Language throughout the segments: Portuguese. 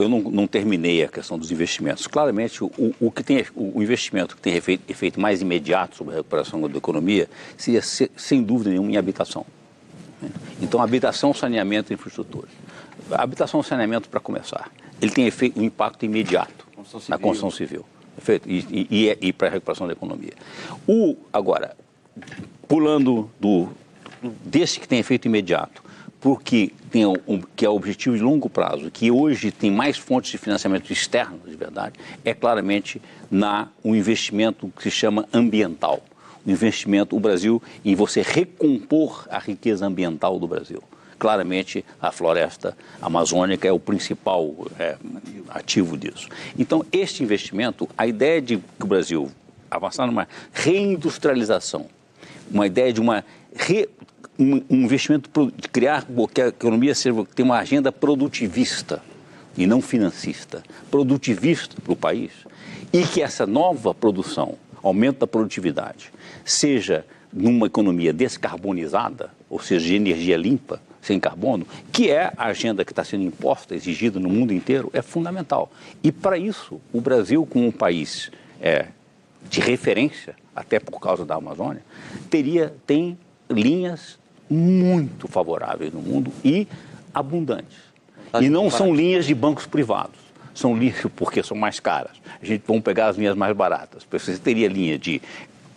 Eu não terminei a questão dos investimentos. Claramente, o investimento que tem efeito mais imediato sobre a recuperação da economia seria, sem dúvida nenhuma, em habitação. Então, habitação, saneamento e infraestrutura. A habitação e saneamento, para começar, ele tem um impacto imediato na construção civil. Perfeito? E para a recuperação da economia. Agora, pulando desse que tem efeito imediato, porque que é o objetivo de longo prazo, que hoje tem mais fontes de financiamento externo, de verdade, é claramente um investimento que se chama ambiental. O investimento, o Brasil, em você recompor a riqueza ambiental do Brasil. Claramente, a floresta amazônica é o principal ativo disso. Então, este investimento, a ideia de que o Brasil avançar numa reindustrialização, uma ideia de um investimento de criar que a economia tenha uma agenda produtivista e não financista, produtivista para o país, e que essa nova produção, aumento da produtividade, seja numa economia descarbonizada, ou seja, de energia limpa, sem carbono, que é a agenda que está sendo imposta, exigida no mundo inteiro, é fundamental. E para isso, o Brasil, como um país de referência, até por causa da Amazônia, tem linhas muito favoráveis no mundo e abundantes. E não são linhas de bancos privados, são linhas porque são mais caras. Vamos pegar as linhas mais baratas. Você teria linha de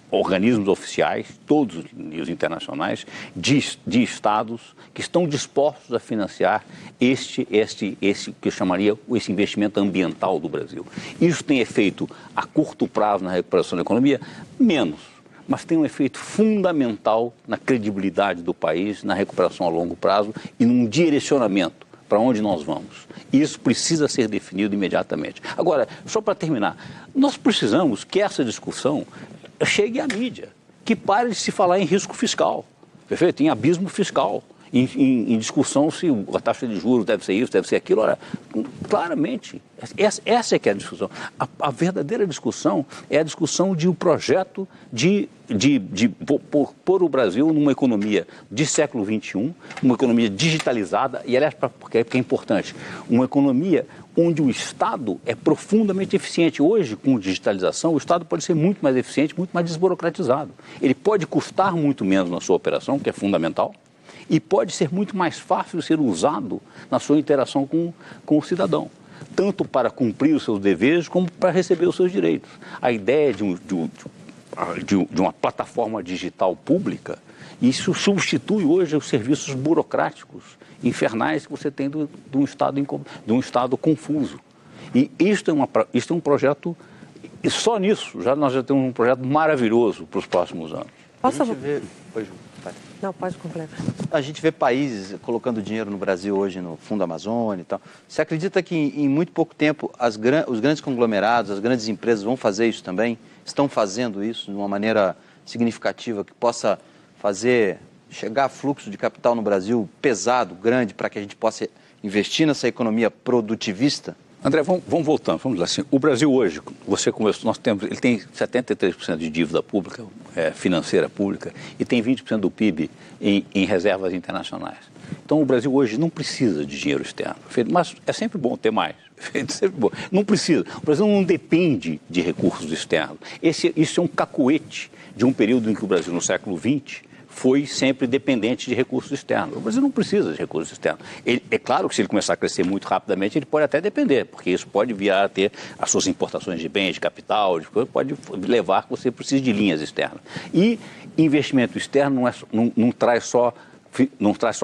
organismos oficiais, todos os internacionais, de estados que estão dispostos a financiar esse que eu chamaria esse investimento ambiental do Brasil. Isso tem efeito a curto prazo na recuperação da economia? Menos, mas tem um efeito fundamental na credibilidade do país, na recuperação a longo prazo e num direcionamento para onde nós vamos. Isso precisa ser definido imediatamente. Agora, só para terminar, nós precisamos que essa discussão chegue à mídia, que pare de se falar em risco fiscal, perfeito? Em abismo fiscal, em discussão se a taxa de juros deve ser isso, deve ser aquilo. Olha, claramente, essa é que é a discussão. A verdadeira discussão é a discussão de um projeto de pôr o Brasil numa economia de século XXI, uma economia digitalizada, e aliás, porque é importante, uma economia onde o Estado é profundamente eficiente. Hoje, com digitalização, o Estado pode ser muito mais eficiente, muito mais desburocratizado. Ele pode custar muito menos na sua operação, que é fundamental, e pode ser muito mais fácil de ser usado na sua interação com o cidadão, tanto para cumprir os seus deveres como para receber os seus direitos. A ideia de uma plataforma digital pública, isso substitui hoje os serviços burocráticos infernais que você tem de um Estado confuso. E isto é um projeto, e só nisso nós já temos um projeto maravilhoso para os próximos anos. Não, pode completar. A gente vê países colocando dinheiro no Brasil hoje no Fundo Amazônia e tal. Você acredita que em muito pouco tempo os grandes conglomerados, as grandes empresas vão fazer isso também? Estão fazendo isso de uma maneira significativa que possa chegar fluxo de capital no Brasil pesado, grande, para que a gente possa investir nessa economia produtivista? André, vamos voltando, vamos lá assim. O Brasil hoje, você conversou, ele tem 73% de dívida pública, financeira pública, e tem 20% do PIB em reservas internacionais. Então o Brasil hoje não precisa de dinheiro externo, mas é sempre bom ter mais. Sempre bom. Não precisa. O Brasil não depende de recursos externos. Isso é um cacoete de um período em que o Brasil, no século XX, foi sempre dependente de recursos externos. O Brasil não precisa de recursos externos. É claro que se ele começar a crescer muito rapidamente, ele pode até depender, porque isso pode virar a ter as suas importações de bens, de capital, pode levar a que você precise de linhas externas. E investimento externo não traz só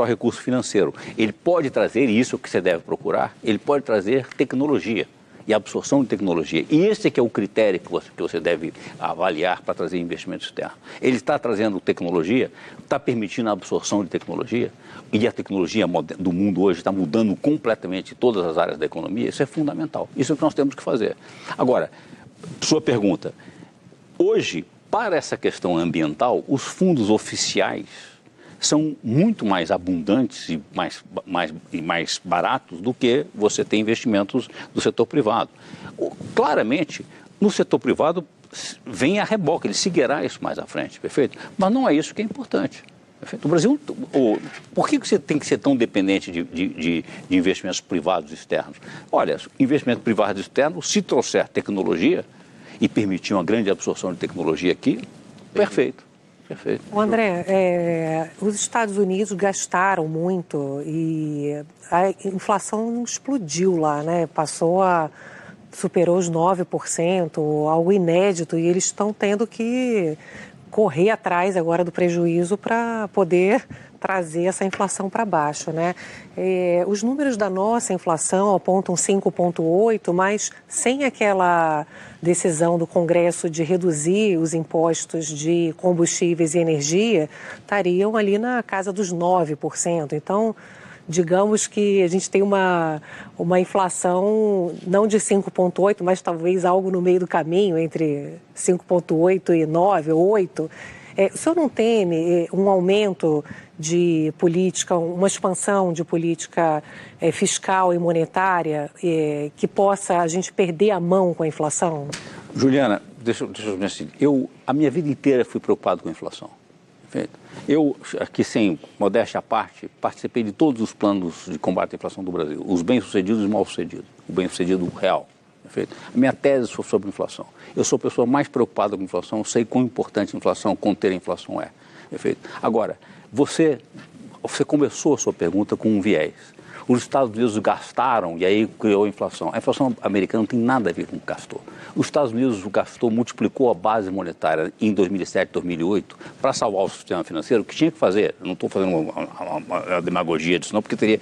recurso financeiro. Ele pode trazer, e isso é o que você deve procurar, ele pode trazer tecnologia e absorção de tecnologia. E esse é que é o critério que você deve avaliar para trazer investimento externo. Ele está trazendo tecnologia, está permitindo a absorção de tecnologia, e a tecnologia do mundo hoje está mudando completamente todas as áreas da economia. Isso é fundamental. Isso é o que nós temos que fazer. Agora, sua pergunta. Hoje, para essa questão ambiental, os fundos oficiais são muito mais abundantes e mais baratos do que você ter investimentos do setor privado. Claramente, no setor privado vem a reboque, ele seguirá isso mais à frente, perfeito? Mas não é isso que é importante. O Brasil, por que você tem que ser tão dependente de investimentos privados externos? Olha, investimento privado externo, se trouxer tecnologia e permitir uma grande absorção de tecnologia aqui, perfeito. Perfeito. André, os Estados Unidos gastaram muito e a inflação explodiu lá, né? Superou os 9%, algo inédito, e eles estão tendo que correr atrás agora do prejuízo para poder trazer essa inflação para baixo, né? Os números da nossa inflação apontam 5,8%, mas sem aquela decisão do Congresso de reduzir os impostos de combustíveis e energia, estariam ali na casa dos 9%. Então, digamos que a gente tem uma inflação não de 5,8%, mas talvez algo no meio do caminho, entre 5,8% e 9% ou 8%. O senhor não teme um aumento de política, uma expansão de política fiscal e monetária que possa a gente perder a mão com a inflação? Juliana, deixa eu dizer assim, a minha vida inteira fui preocupado com a inflação. Perfeito? Eu, aqui sem modéstia à parte, participei de todos os planos de combate à inflação do Brasil, os bem-sucedidos e os mal-sucedidos, o bem-sucedido real. Perfeito? A minha tese foi sobre inflação. Eu sou a pessoa mais preocupada com a inflação, eu sei quão importante a inflação, conter a inflação é. Perfeito? Agora, você começou a sua pergunta com um viés. Os Estados Unidos gastaram e aí criou a inflação. A inflação americana não tem nada a ver com o que gastou. Os Estados Unidos gastou, multiplicou a base monetária em 2007, 2008 para salvar o sistema financeiro, o que tinha que fazer. Eu não estou fazendo uma demagogia disso não, porque teria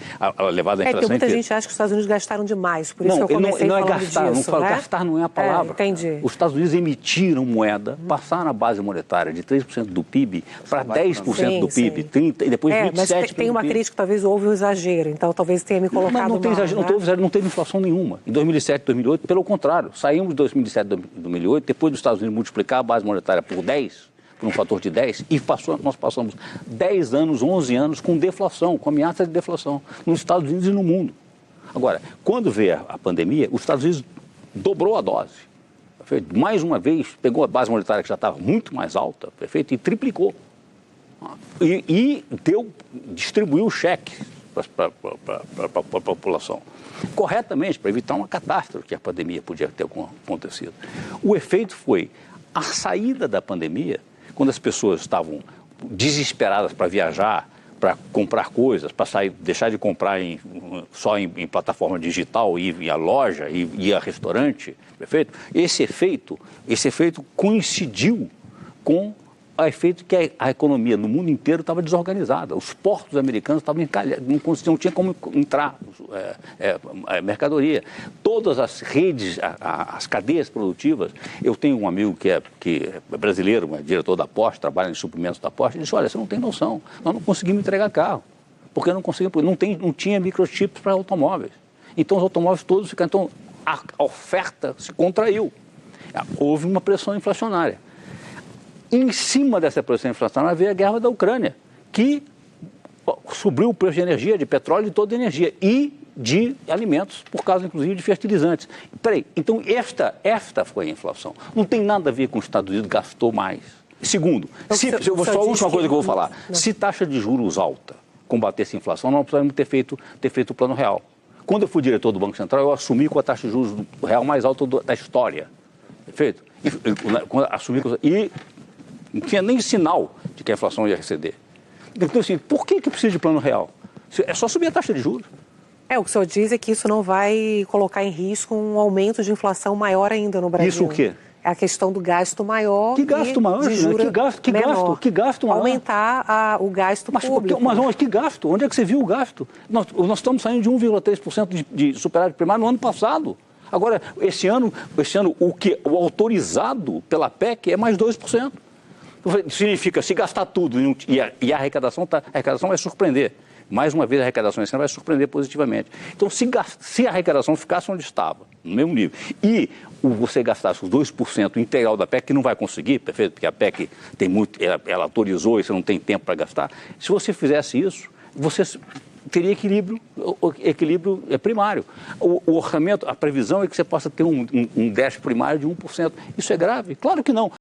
levado a inflação muita inteira. gente acha que os Estados Unidos gastaram demais, por isso que eu comecei falando gastar, disso. Não gastar não é a palavra. Entendi. Os Estados Unidos emitiram moeda, passaram a base monetária de 3% do PIB para 10% do PIB, 30% e depois 27% mas tem uma crítica, talvez houve um exagero, então talvez tenha me colocado mas não tem mal, exagero, não teve inflação nenhuma. Em 2007, 2008, pelo contrário, saímos de 2007, 2008, depois dos Estados Unidos multiplicar a base monetária por 10, por um fator de 10, e nós passamos 10 anos, 11 anos com deflação, com ameaça de deflação, nos Estados Unidos e no mundo. Agora, quando veio a pandemia, os Estados Unidos dobrou a dose. Perfeito? Mais uma vez, pegou a base monetária que já estava muito mais alta, perfeito? E triplicou. E distribuiu o cheque para a população. Corretamente, para evitar uma catástrofe que a pandemia podia ter acontecido. O efeito foi a saída da pandemia, quando as pessoas estavam desesperadas para viajar, para comprar coisas, para deixar de comprar só em plataforma digital, ir à loja, ir a restaurante, perfeito? Esse efeito coincidiu com o efeito que a economia no mundo inteiro estava desorganizada. Os portos americanos estavam encalhados, não tinha como entrar mercadoria. Todas as redes, as cadeias produtivas. Eu tenho um amigo que é brasileiro, diretor da Porsche, trabalha em suprimentos da Porsche, ele disse, olha, você não tem noção, nós não conseguimos entregar carro, porque não tinha microchips para automóveis. Então os automóveis todos ficaram, então a oferta se contraiu. Houve uma pressão inflacionária. Em cima dessa pressão inflacionária veio a guerra da Ucrânia, que subiu o preço de energia, de petróleo e toda a energia, e de alimentos, por causa, inclusive, de fertilizantes. Então esta foi a inflação. Não tem nada a ver com os Estados Unidos gastou mais. Segundo, só a última coisa que eu vou falar, se taxa de juros alta combatesse a inflação, nós precisamos ter feito o plano real. Quando eu fui diretor do Banco Central, eu assumi com a taxa de juros real mais alta da história. Perfeito? E não tinha nem sinal de que a inflação ia receder. Então, assim, por que precisa de plano real? É só subir a taxa de juros. O que o senhor diz é que isso não vai colocar em risco um aumento de inflação maior ainda no Brasil. Isso o quê? É a questão do gasto maior. Que gasto maior? Que gasto maior? Aumentar o gasto público. Mas que gasto? Onde é que você viu o gasto? Nós estamos saindo de 1,3% de superávit primário no ano passado. Agora, esse ano o autorizado pela PEC é mais 2%. Significa, se gastar tudo e a arrecadação vai surpreender. Mais uma vez, a arrecadação esse ano vai surpreender positivamente. Então, se a arrecadação ficasse onde estava, no mesmo nível, e você gastasse os 2% integral da PEC, que não vai conseguir, perfeito? Porque a PEC ela autorizou e você não tem tempo para gastar. Se você fizesse isso, você teria equilíbrio primário. O orçamento, a previsão é que você possa ter um déficit primário de 1%. Isso é grave? Claro que não.